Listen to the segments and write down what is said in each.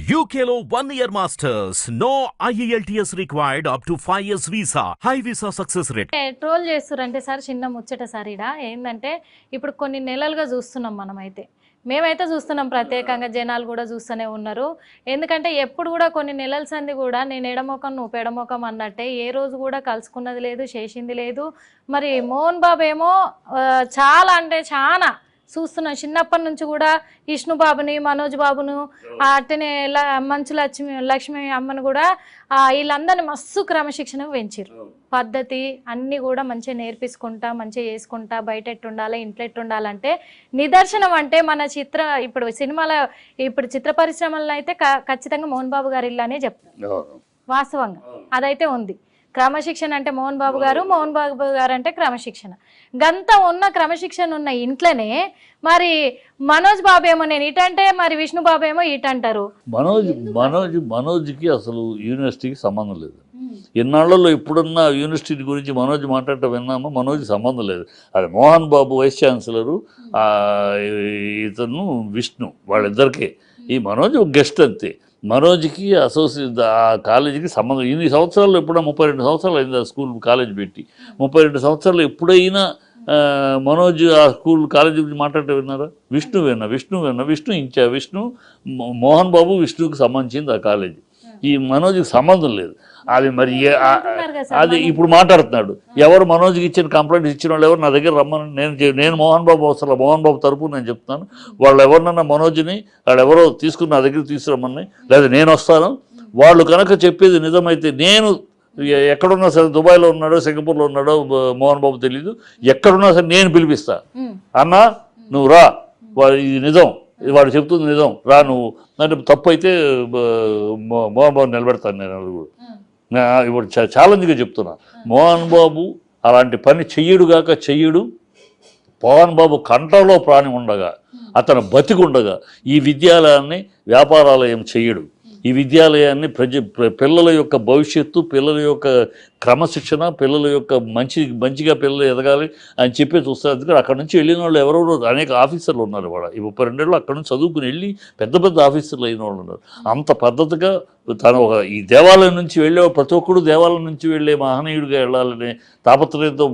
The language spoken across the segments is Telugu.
UKLO 1 year masters. No IELTS required up to 5 years visa. High visa success rate. Troll చేస్తారంటే సార్ చిన్న ముచ్చట సార్ ఇడ ఏంటంటే ఇప్పుడు కొన్ని నెలలుగా చూస్తున్నాం మనమైతే మేమైతే చూస్తున్నాం ప్రత్యేకంగా జనాలు కూడా చూస్తూనే ఉన్నారు. ఎందుకంటే ఎప్పుడు కూడా కొన్ని నెలల సంది కూడా నేను ఎడమొఖం నువ్వు పెడమొఖం అన్నట్టే ఏ రోజు కూడా కలుసుకున్నది లేదు, చేసింది లేదు. మరి మోహన్ బాబు ఏమో చాలా అంటే చాలా చూస్తున్నాం చిన్నప్పటి నుంచి కూడా విష్ణు బాబుని, మనోజ్ బాబును, అట్టనే మంచు లక్ష్మి అమ్మను కూడా వీళ్ళందరినీ మస్తు క్రమశిక్షణ పెంచారు. పద్ధతి అన్నీ కూడా మంచిగా నేర్పించుకుంటా, మంచిగా చేసుకుంటా, బయట ఎట్టుండాలి, ఇంట్లో ఎట్టుండాలంటే నిదర్శనం అంటే మన ఇప్పుడు సినిమాల ఇప్పుడు చిత్ర పరిశ్రమల్లో అయితే ఖచ్చితంగా మోహన్ బాబు గారు ఇల్లు అనే చెప్తారు. వాస్తవంగా అదైతే ఉంది. క్రమశిక్షణ అంటే మోహన్ బాబు గారు అంటే క్రమశిక్షణ. గంత ఉన్న క్రమశిక్షణ ఉన్న ఇంట్లోనే మరి మనోజ్ బాబు ఏమో నేను ఇటంటే మరి విష్ణు బాబు ఏమో ఇటంటారు. మనోజ్కి అసలు యూనివర్సిటీకి సంబంధం లేదు. ఎన్నాళ్లలో ఎప్పుడన్నా యూనివర్సిటీ గురించి మనోజ్ మాట్లాడటం విన్నామో? మనోజ్కి సంబంధం లేదు. అది మోహన్ బాబు వైస్ ఛాన్సలరు, ఇతను విష్ణు, వాళ్ళిద్దరికే. ఈ మనోజ్ ఒక గెస్ట్ అంతే. మనోజ్కి ఆ కాలేజీకి సంబంధం. ఇన్ని సంవత్సరాలు ఎప్పుడైనా 32 సంవత్సరాలు అయింది ఆ స్కూల్ కాలేజ్ పెట్టి. 32 సంవత్సరాలు ఎప్పుడైనా మనోజ్ ఆ స్కూల్ కాలేజీ గురించి మాట్లాడటం విన్నారా? విష్ణు మోహన్ బాబు విష్ణుకి సంబంధించింది ఆ కాలేజీ. ఈ మనోజ్కి సంబంధం లేదు. అది మరి అది ఇప్పుడు మాట్లాడుతున్నాడు. ఎవరు మనోజ్కి ఇచ్చిన కంప్లైంట్ ఇచ్చిన వాళ్ళు ఎవరు నా దగ్గర రమ్మని నేను మోహన్ బాబు అవసరం, మోహన్ బాబు తరపు నేను చెప్తున్నాను. వాళ్ళు ఎవరినన్నా మనోజ్ని వాళ్ళెవరో తీసుకుని నా దగ్గర తీసుకురమ్మని, లేదా నేను వస్తాను. వాళ్ళు కనుక చెప్పేది నిజమైతే నేను ఎక్కడున్నా సరే, దుబాయ్లో ఉన్నాడో సింగపూర్లో ఉన్నాడో మోహన్ బాబు తెలీదు, ఎక్కడున్నా సరే నేను పిలిపిస్తా. అన్నా నువ్వు రా, ఇది నిజం, వాడు చెప్తుంది నిజం, రా నువ్వు అంటే తప్పు అయితే మోహన్ బాబు నిలబెడతాను నేను. ఇప్పుడు ఛాలెంజ్గా చెప్తున్నా, మోహన్ బాబు అలాంటి పని చెయ్యడు. మోహన్ బాబు కంటలో ప్రాణి ఉండగా, అతను బతికుండగా ఈ విద్యాలయాన్ని వ్యాపారాలయం చెయ్యడు. ఈ విద్యాలయాన్ని పిల్లల యొక్క భవిష్యత్తు, పిల్లల యొక్క క్రమశిక్షణ, పిల్లల యొక్క మంచిగా పిల్లలు ఎదగాలి అని చెప్పి చూస్తారు. అందుకని అక్కడ నుంచి వెళ్ళిన వాళ్ళు ఎవరెవరో అనేక ఆఫీసర్లు ఉన్నారు. వాళ్ళ ఈ 32 ఏళ్ళు అక్కడ నుంచి చదువుకుని వెళ్ళి పెద్ద ఆఫీసర్లు అయిన వాళ్ళు ఉన్నారు. అంత పద్ధతిగా తను ఈ దేవాలయం నుంచి వెళ్ళే ప్రతి ఒక్కడు దేవాలయం నుంచి వెళ్ళే మహనీయుడిగా వెళ్ళాలనే తాపత్రయంతో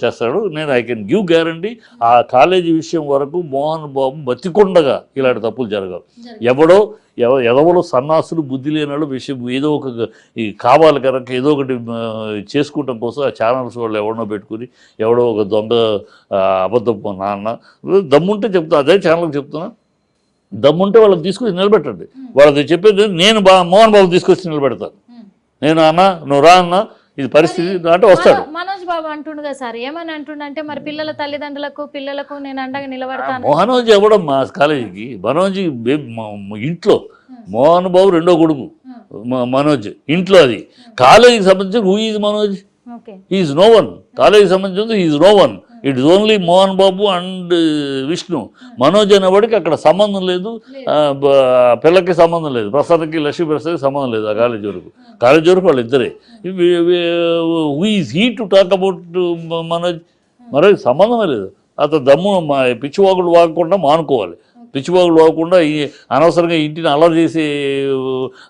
చేస్తాడు. నేను ఐ కెన్ గివ్ గ్యారంటీ ఆ కాలేజీ విషయం వరకు మోహన్ బాబు బతికుండగా ఇలాంటి తప్పులు జరగవు. ఎవరో సన్నాసులు, బుద్ధి లేని వాళ్ళు విషయం ఏదో ఒక కావాలి కనుక ఏదో ఒకటి చేసుకుంటాం కోసం ఆ ఛానల్స్ వాళ్ళు ఎవడో పెట్టుకుని ఎవడో ఒక దొంగ అబద్ధం నాన్న దమ్ముంటే చెప్తా, అదే ఛానల్కి చెప్తున్నా, దమ్ముంటే వాళ్ళని తీసుకొచ్చి నిలబెట్టండి. వాళ్ళది చెప్పేది నేను మోహన్ బాబు తీసుకొచ్చి నిలబెడతాను. నేను అన్న నువ్వు రా అన్న, ఇది పరిస్థితి అంటే వస్తాడు. మనోజ్ బాబు అంటుండు కదా సార్, ఏమని అంటుండంటే మరి పిల్లల పిల్లలకు నేను అండగా నిలబడతాను. మనోజ్ ఎవడమ్మా కాలేజీకి? మనోజ్ ఇంట్లో మోహన్ బాబు రెండో కొడుకు మనోజ్ ఇంట్లో. అది కాలేజీకి సంబంధించి who is Manoj? Is no one. కాలేజీకి సంబంధించి is no one. It is only Mohan Babu and Vishnu. Manoj అనేవాడికి అక్కడ సంబంధం లేదు, పిల్లకి సంబంధం లేదు, ప్రసాద్కి లక్ష్మీ ప్రసాద్కి సంబంధం లేదు. ఆ కాలేజీ వరకు వాళ్ళు ఇద్దరే. Who is he to talk about Manoj? సంబంధమే లేదు. అతను దమ్ము పిచ్చివాగుడు వాగకుండా మానుకోవాలి. పిచ్చివాగుడు వాగకుండా అనవసరంగా ఇంటిని అల్లరి చేసి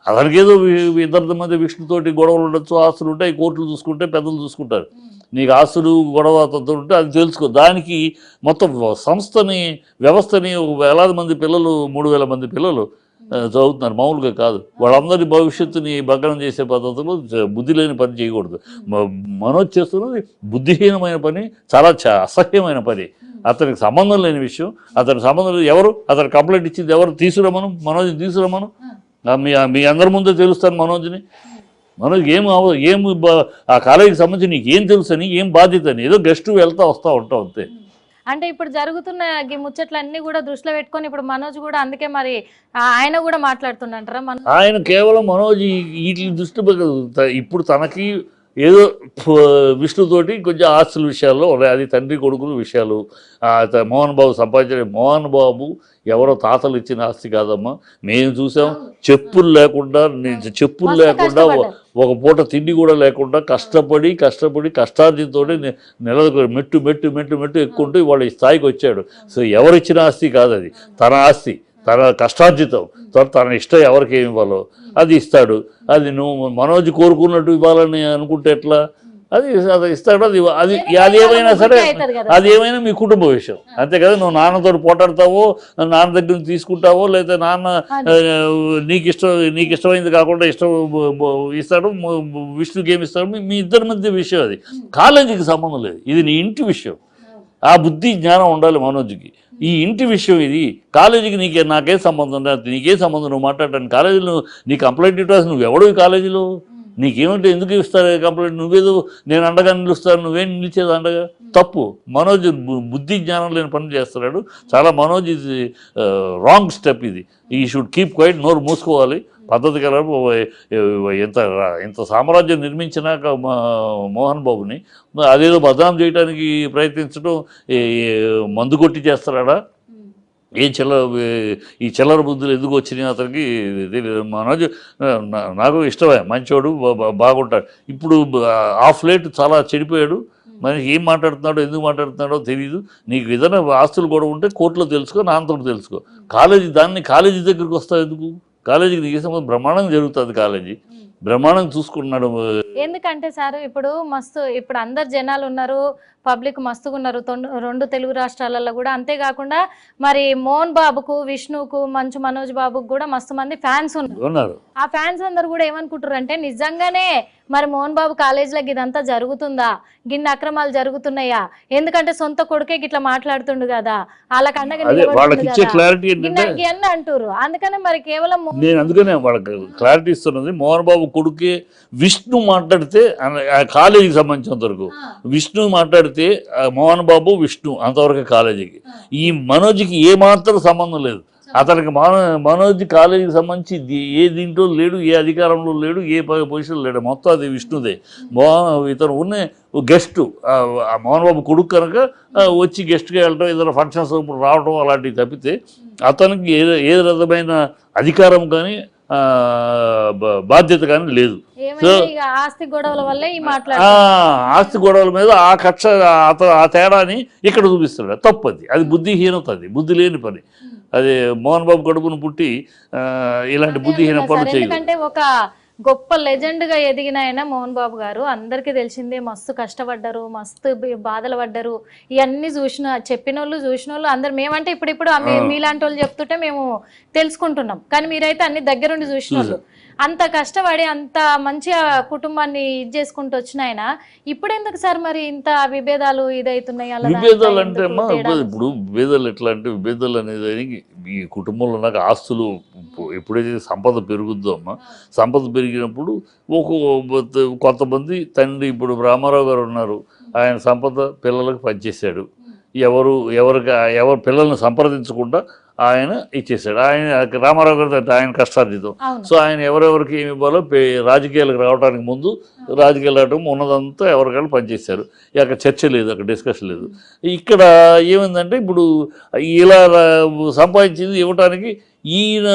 అతనికి ఏదో ఇద్దరి మధ్య విష్ణుతోటి గొడవలు ఉండొచ్చు, ఆస్తులు ఉంటాయి, కోర్టులు చూసుకుంటే పెద్దలు చూసుకుంటారు. నీకు ఆస్తులు గొడవ ఉంటే అది తెలుసుకో. దానికి మొత్తం వ్యవస్థని వేలాది మంది పిల్లలు, 3000 మంది పిల్లలు చదువుతున్నారు, మామూలుగా కాదు. వాళ్ళందరి భవిష్యత్తుని భగ్నం చేసే పద్ధతిలో బుద్ధి లేని పని చేయకూడదు. మనోజ్ చేస్తున్నది బుద్ధిహీనమైన పని, చాలా అసహ్యమైన పని. అతనికి సంబంధం లేని విషయం. అతనికి సంబంధం లేదు. ఎవరు అతను కంప్లైంట్ ఇచ్చింది? ఎవరు? మనోజ్ని తీసుకురమ్మను. మీ అందరి ముందే తెలుస్తాను మనోజ్ని. మనోజ్ ఆ కాలేజీకి సంబంధించి నీకు ఏం తెలుసు అని, ఏం బాధ్యత అని, ఏదో గెస్ట్ వస్తూ ఉంటావు అంతే. అంటే ఇప్పుడు జరుగుతున్న ఈ ముచ్చట్లన్నీ కూడా దృష్టిలో పెట్టుకొని ఇప్పుడు మనోజ్ కూడా అందుకే మరి ఆయన కూడా మాట్లాడుతుండంటారా? ఆయన కేవలం మనోజ్ వీటిని దృష్టి ఇప్పుడు తనకి ఏదో విష్ణుతోటి కొంచెం ఆస్తుల విషయాల్లో అది తండ్రి కొడుకుల విషయాలు. మోహన్ బాబు సంపాదించిన మోహన్ బాబు ఎవరో తాతలు ఇచ్చిన ఆస్తి కాదమ్మా. మేము చూసాం, చెప్పులు లేకుండా ఒక పూట తిండి కూడా లేకుండా కష్టపడి కష్టార్జితో మెట్టు ఎక్కుంటూ వాళ్ళ స్థాయికి వచ్చాడు. సో ఎవరిచ్చిన ఆస్తి కాదు, అది తన ఆస్తి. తన కష్టార్జితం తన ఇష్టం ఎవరికి ఏమి ఇవ్వాలో అది ఇస్తాడు. అది నువ్వు మనోజ్ కోరుకున్నట్టు ఇవ్వాలని అనుకుంటే ఎట్లా? అది ఇస్తాడు. అది ఏమైనా సరే అది ఏమైనా మీ కుటుంబ విషయం, అంతే కదా. నువ్వు నాన్నతో పోటాడతావో, నాన్న దగ్గర నుంచి తీసుకుంటావో, లేదా నాన్న నీకు ఇష్టమైంది కాకుండా ఇస్తాడు, విష్ణుకి ఏమి ఇస్తాడు, మీ ఇద్దరి మధ్య విషయం. అది కాలేజీకి సంబంధం లేదు, ఇది నీ ఇంటి విషయం. ఆ బుద్ధి జ్ఞానం ఉండాలి మనోజ్కి. ఈ ఇంటి విషయం ఇది, కాలేజీకి నాకే సంబంధం లేదు, నీకే సంబంధం. నువ్వు మాట్లాడటానికి కాలేజీలో నీ కంప్లైంట్ ఇవ్వాలి. నువ్వు ఎవడు ఈ కాలేజీలో? నీకేమంటే ఎందుకు ఇస్తారు కంప్లైంట్? నువ్వేదో నేను అండగా నిలుస్తాను, నువ్వేం నిలిచేది అండగా? తప్పు. మనోజ్ బుద్ధి జ్ఞానం లేని పని చేస్తున్నాడు. చాలా మనోజ్ ఇది రాంగ్ స్టెప్. ఇది ఈ షుడ్ కీప్ క్వైట్, నోరు మూసుకోవాలి. పద్ధతి కల ఇంత సామ్రాజ్యం నిర్మించినాక మోహన్ బాబుని అదేదో బదనాం చేయడానికి ప్రయత్నించడం మందు కొట్టి చేస్తాడా? ఈ చిల్లర బుద్ధులు ఎందుకు వచ్చినాయి అతనికి తెలియదు. మనోజ్ నాకు ఇష్టమే, మంచోడు, బాగుంటాడు. ఇప్పుడు ఆఫ్ లేట్ చాలా చెడిపోయాడు. మరి ఏం మాట్లాడుతున్నాడో ఎందుకు మాట్లాడుతున్నాడో తెలియదు. నీకు ఏదైనా ఆస్తులు కూడా ఉంటే కోర్టులో తెలుసుకో, నాన్నతో తెలుసుకో. కాలేజీ దగ్గరికి వస్తావు ఎందుకు? కాలేజీకి దిగే సంబంధం బ్రహ్మాండంగా జరుగుతుంది. కాలేజీ బ్రహ్మాండంగా చూసుకుంటున్నాడు. ఎందుకంటే సార్ ఇప్పుడు అందరు జనాలు ఉన్నారు, పబ్లిక్ మస్తుగా ఉన్నారు 2 తెలుగు రాష్ట్రాలలో కూడా. అంతేకాకుండా మరి మోహన్ బాబుకు, విష్ణుకు, మంచు మనోజ్ బాబుకు కూడా మస్తు మంది ఫ్యాన్స్ ఉన్నారు. ఆ ఫ్యాన్స్ అందరు కూడా ఏమనుకుంటారు అంటే, నిజంగానే మరి మోహన్ బాబు కాలేజీలకు ఇదంతా జరుగుతుందా, గిన్ని అక్రమాలు జరుగుతున్నాయా? ఎందుకంటే సొంత కొడుకే ఇట్లా మాట్లాడుతుండు కదా, వాళ్ళకి అండగా అంటారు. అందుకనే మరి కేవలం నేను అందుకనే వాళ్ళకి క్లారిటీ ఇస్తున్నది. మోహన్ బాబు కొడుకే విష్ణు మాట్లాడితే, కాలేజీకి సంబంధించినంత వరకు విష్ణు మాట్లాడితే మోహన్ బాబు విష్ణు అంతవరకు కాలేజీకి. ఈ మనోజ్కి ఏమాత్రం సంబంధం లేదు. అతనికి మనోజ్ కాలేజీకి సంబంధించి ఏ దీంట్లో లేడు, ఏ అధికారంలో లేడు, ఏ పొజిషన్లో లేడు. మొత్తం అది విష్ణుదే. ఇతను ఉన్న గెస్టు మోహన్ బాబు కొడుకు కనుక వచ్చి గెస్ట్గా వెళ్ళడం, ఏదైనా ఫంక్షన్స్ రావడం అలాంటివి తప్పితే అతనికి ఏ రకమైన అధికారం కానీ బాధ్యత కానీ లేదు. ఆస్తి గొడవల వల్ల ఆస్తి గొడవల మీద ఆ కక్ష ఆ తేడాని ఇక్కడ చూపిస్తాడు. తప్పది, అది బుద్ధిహీనత, అది బుద్ధి లేని పని. అది మోహన్ బాబు కడుపును పుట్టి ఇలాంటి బుద్ధిహీన పనులు చేయదు. ఎందుకంటే ఒక గొప్ప లెజెండ్ గా ఎదిగిన ఆయన మోహన్ బాబు గారు, అందరికీ తెలిసిందే. మస్తు కష్టపడ్డారు, మస్తు బాధలు పడ్డారు. ఇవన్నీ చెప్పిన వాళ్ళు చూసిన వాళ్ళు అందరు. మేమంటే ఇప్పుడు మీలాంటి వాళ్ళు చెప్తుంటే మేము తెలుసుకుంటున్నాం, కానీ మీరైతే అన్ని దగ్గరుండి చూసిన వాళ్ళు. అంత కష్టపడి అంత మంచిగా కుటుంబాన్ని ఇది చేసుకుంటూ వచ్చిన ఆయన ఇప్పుడు ఎందుకు సార్ మరి ఇంత విభేదాలు ఇదైతున్నాయి? విభేదాలు అంటే ఇప్పుడు విభేదాలు ఎట్లా అంటే, విభేదాలు అనేది ఈ కుటుంబంలో నాకు ఆస్తులు ఎప్పుడైతే సంపద పెరుగుద్దో అమ్మ, సంపద పెరిగినప్పుడు కొంతమంది తండ్రి, ఇప్పుడు రామారావు గారు ఉన్నారు, ఆయన సంపద పిల్లలకు పనిచేశాడు. ఎవరు పిల్లల్ని సంప్రదించకుండా ఆయన ఇచ్చేసాడు. రామారావు గారు ఆయన కష్టార్జితం. సో ఆయన ఎవరెవరికి ఏమి ఇవ్వాలో రాజకీయాలకు రావడానికి ముందు, రాజకీయాలు రావడం ఉన్నదంతా ఎవరికైనా పనిచేశారు. అక్కడ చర్చ లేదు, అక్కడ డిస్కషన్ లేదు. ఇక్కడ ఏమైందంటే, ఇప్పుడు ఇలా సంపాదించింది ఇవ్వటానికి ఈయన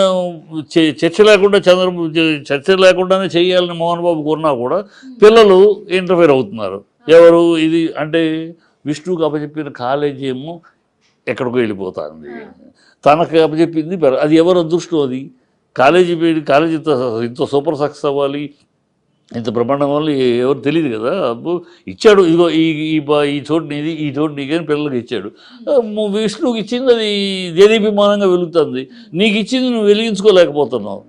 చర్చ లేకుండా చర్చ లేకుండానే చేయాలని మోహన్ బాబు కోరినా కూడా పిల్లలు ఇంటర్ఫేర్ అవుతున్నారు. ఎవరు ఇది అంటే, విష్ణుకు అప్పచెప్పిన కాలేజీ ఏమో ఎక్కడికో వెళ్ళిపోతుంది, తనకు అప్పచెప్పింది అది ఎవరు అదృష్టం? అది కాలేజీ ఇంత సూపర్ సక్సెస్ అవ్వాలి, ఇంత బ్రహ్మాండం వల్ల ఎవరు తెలియదు కదా. ఇచ్చాడు, ఇదిగో ఈ చోటు నీది, ఈ చోటు నీకని పిల్లలకి ఇచ్చాడు. విష్ణువుకి ఇచ్చింది అది దేదీభిమానంగా వెలుగుతుంది. నీకు ఇచ్చింది నువ్వు వెలిగించుకోలేకపోతున్నావు,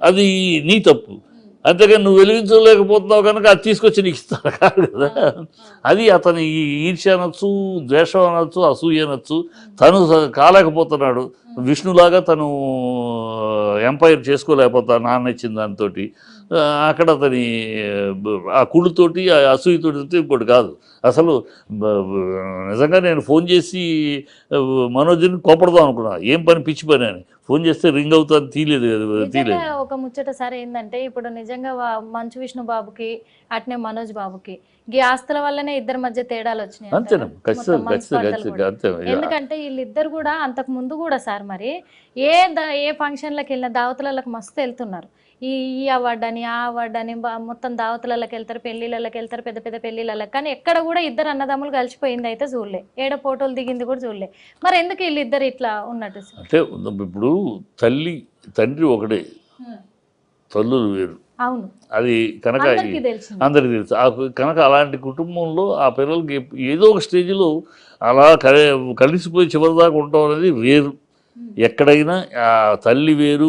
అది నీ తప్పు. అంతేగాని నువ్వు వెలిగించలేకపోతున్నావు కనుక అది తీసుకొచ్చి నీకు ఇస్తాడు కాదు కదా. అది అతని ఈర్ష్య అనొచ్చు, ద్వేషం అనొచ్చు, అసూయ అనొచ్చు. తను కాలేకపోతున్నాడు, విష్ణులాగా తను ఎంపైర్ చేసుకోలేకపోతాడు నాన్న ఇచ్చిన దాంతో. అక్కడ అతని ఆ కుళ్ళుతోటి, ఆ అసూయతోటి ఇంకోటి కాదు. అసలు నిజంగా నేను ఫోన్ చేసి మనోజ్ని కోపడదాం అనుకున్నా, ఏం పని పిచ్చి పని అని. ఫోన్ చేస్తే రింగ్ అవుతుంది, తీయలేదు. ఒక ముచ్చట సార్ ఏంటంటే, ఇప్పుడు నిజంగా మంచు విష్ణు బాబుకి అట్నే మనోజ్ బాబుకి ఈ ఆస్తుల వల్లనే ఇద్దరి మధ్య తేడాలు వచ్చినాయి. అంతేనా? ఖచ్చితంగా. ఎందుకంటే వీళ్ళిద్దరు కూడా అంతకు ముందు కూడా సార్ మరి ఏ ఫంక్షన్లకు వెళ్ళిన దావతులకు మస్తు వెళ్తున్నారు. ఈ అవార్డు అని, ఆ అవార్డు అని మొత్తం దావతులకి వెళ్తారు, పెళ్లిళ్ళకి వెళ్తారు, పెద్ద పెద్ద పెళ్లిళ్ళకి. కానీ ఎక్కడ కూడా ఇద్దరు అన్నదమ్ములు కలిసిపోయింది అయితే చూడలే, ఏడ ఫోటోలు దిగింది కూడా చూడలే. మరి ఎందుకు వీళ్ళిద్దరు ఇట్లా ఉన్నట్టు? అంటే ఇప్పుడు ఇప్పుడు తల్లి తండ్రి ఒకటే, తల్లులు వేరు. అవును, అది కనుక అందరికీ తెలిసింది. అందరికీ తెలుసు. కనుక అలాంటి కుటుంబంలో ఆ పిల్లలకి ఏదో ఒక స్టేజ్లో అలా కలిసిపోయి చివరిదాకా ఉండటం అనేది వేరు. ఎక్కడైనా ఆ తల్లి వేరు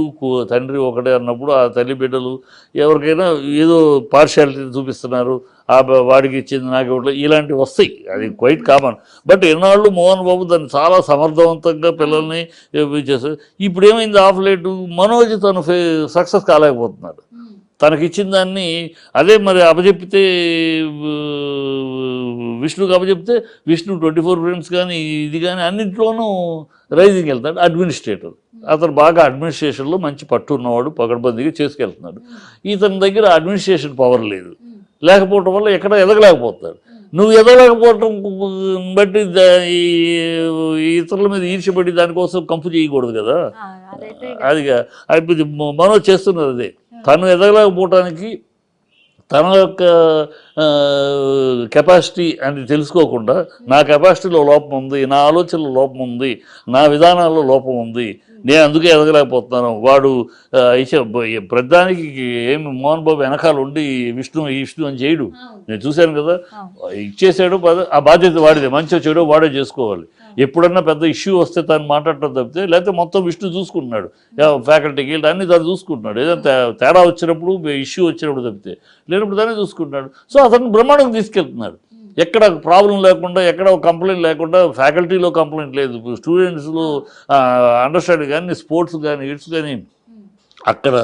తండ్రి ఒకటే అన్నప్పుడు ఆ తల్లి బిడ్డలు ఎవరికైనా ఏదో పార్షియాలిటీ చూపిస్తున్నారు, వాడికి ఇచ్చింది నాకు ఇవ్వట్లేదు, ఇలాంటివి వస్తాయి. అది క్వైట్ కామన్. బట్ ఎన్నాళ్ళు మోహన్ బాబు దాన్ని చాలా సమర్థవంతంగా పిల్లల్ని చేస్తారు. ఇప్పుడు ఏమైంది, ఆఫ్ లేటు మనోజ్ తను సక్సెస్ కాలేకపోతున్నాడు. తనకిచ్చిన దాన్ని అదే మరి అప్పచెప్పితే విష్ణుకి అప్పచెప్తే విష్ణు 24 ఫ్రేమ్స్ కానీ ఇది కానీ అన్నింటిలోనూ రైజింగ్ వెళ్తాడు. అడ్మినిస్ట్రేటర్ అతను బాగా అడ్మినిస్ట్రేషన్లో మంచి పట్టు ఉన్నవాడు, పకడ్బందీగా చేసుకెళ్తున్నాడు. ఇతని దగ్గర అడ్మినిస్ట్రేషన్ పవర్ లేదు, లేకపోవటం వల్ల ఎక్కడ ఎదగలేకపోతాడు. నువ్వు ఎదగలేకపోవటం బట్టి ఇతరుల మీద ఈర్ష్యపడి దానికోసం కంపు చేయకూడదు కదా. అది మనోజ్ చేస్తున్నది అదే. తను ఎదగలేకపోవటానికి తన యొక్క కెపాసిటీ అని తెలుసుకోకుండా నా కెపాసిటీలో లోపం ఉంది, నా ఆలోచనలో లోపం ఉంది, నా విధానాల్లో లోపం ఉంది, నేను అందుకే ఎదగలేకపోతున్నాను. వాడు ప్రతిదానికి ఏమి మోహన్ బాబు వెనకాల ఉండి విష్ణు అని చేయడు. నేను చూశాను కదా, ఇచ్చేసాడు, ఆ బాధ్యత వాడిదే. మంచిగా చెడు వాడే చేసుకోవాలి. ఎప్పుడన్నా పెద్ద ఇష్యూ వస్తే తను మాట్లాడటం తప్పితే, లేకపోతే మొత్తం విష్ణు చూసుకుంటున్నాడు, ఫ్యాకల్టీకి వెళ్ళి అన్ని తను చూసుకుంటున్నాడు. ఏదైనా తేడా వచ్చినప్పుడు ఇష్యూ వచ్చినప్పుడు తప్పితే, లేనప్పుడు దాన్ని చూసుకుంటున్నాడు. సో అతను బ్రహ్మాండంగా తీసుకెళ్తున్నాడు. ఎక్కడ ప్రాబ్లం లేకుండా, ఎక్కడ కంప్లైంట్ లేకుండా. ఫ్యాకల్టీలో కంప్లైంట్ లేదు, స్టూడెంట్స్లో అండర్స్టాండింగ్ కానీ, స్పోర్ట్స్ కానీ, ఇట్స్ కానీ. అక్కడ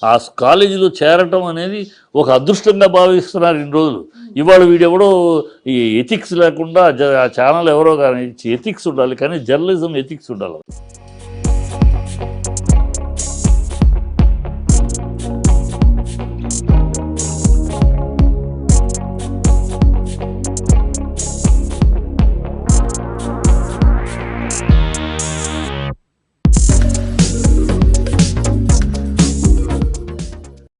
ఆ కాలేజీలో చేరటం అనేది ఒక అదృష్టంగా భావిస్తున్నారు ఇన్ని రోజులు. ఇవాళ వీడెవడో ఈ ఎథిక్స్ లేకుండా ఆ ఛానల్ ఎవరో కానీ, ఎథిక్స్ ఉండాలి, కానీ జర్నలిజం ఎథిక్స్ ఉండాలి.